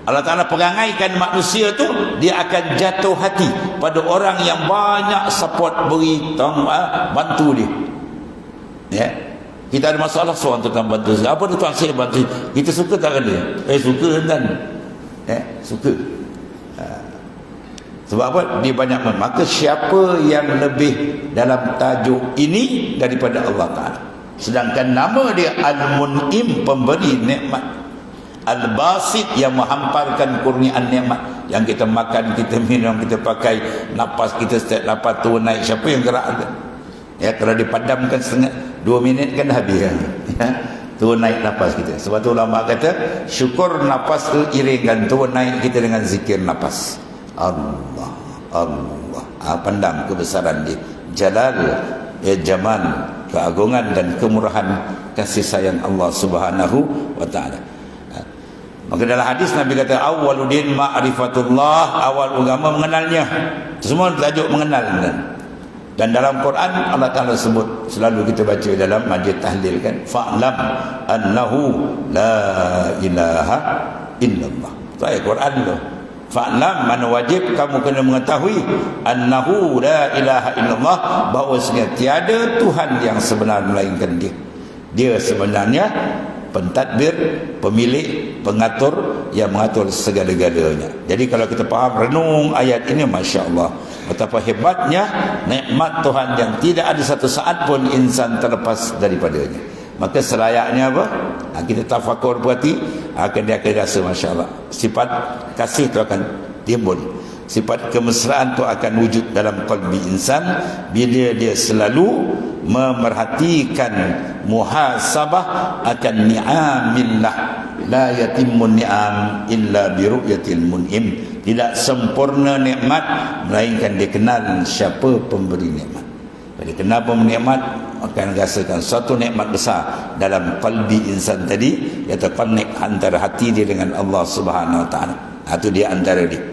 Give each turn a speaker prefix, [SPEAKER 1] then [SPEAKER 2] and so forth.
[SPEAKER 1] Allah Ta'ala perangaikan manusia tu, dia akan jatuh hati pada orang yang banyak support, beri, bantu dia. Ya. Kita ada masalah, seorang tu bantu. Apa tu tuan saya bantu? Kita suka tak dia? Suka kan? Suka. Sebab apa? Dia banyak. Maka siapa yang lebih dalam tajuk ini daripada Allah Ta'ala? Sedangkan nama dia Al-Mun'im, pemberi nikmat, Al-Basit, yang menghamparkan kurniaan nikmat. Yang kita makan, kita minum, kita pakai, napas kita setiap napas turun naik, siapa yang gerak? Ya, kalau dipadamkan setengah 2 minit kan habis ya. Turun naik napas kita. Sebab tu ulama kata syukur napas tu iringkan turun naik kita dengan zikir napas. Allah, Allah. Pandang kebesaran dia, jalal, jamal, keagungan dan kemurahan kasih sayang Allah Subhanahu wa taala. Maka dalam hadis Nabi kata awwaluddin ma'rifatullah, awal agama mengenalnya. Semua tajuk mengenal. Dan dalam Quran Allah Ta'ala sebut, selalu kita baca dalam majlis tahlil kan, fa'lam annahu la ilaha illallah. Itu ayat Quran tu. Fa'lam, mana wajib kamu kena mengetahui, annahu la ilaha illallah, bahawasanya tiada Tuhan yang sebenar melainkan dia. Dia sebenarnya pentadbir, pemilik, pengatur, yang mengatur segala-galanya. Jadi kalau kita faham renung ayat ini, Masya Allah, betapa hebatnya nikmat Tuhan yang tidak ada satu saat pun insan terlepas daripadanya. Maka selayaknya apa? Kita tafakur berarti dia akan rasa Masya Allah, sifat kasih itu akan timbul, sifat kemesraan itu akan wujud dalam qalbi insan bila dia selalu memerhatikan muhasabah akan ni'amillah. La yatimmun ni'am illa bi ru'yatil mun'im. Tidak sempurna nikmat melainkan dia kenal siapa pemberi nikmat. Bila kenal pemberi nikmat, akan rasakan satu nikmat besar dalam qalbi insan tadi, iaitu connect antara hati dia dengan Allah Subhanahu wa taala. Itu dia antara dia.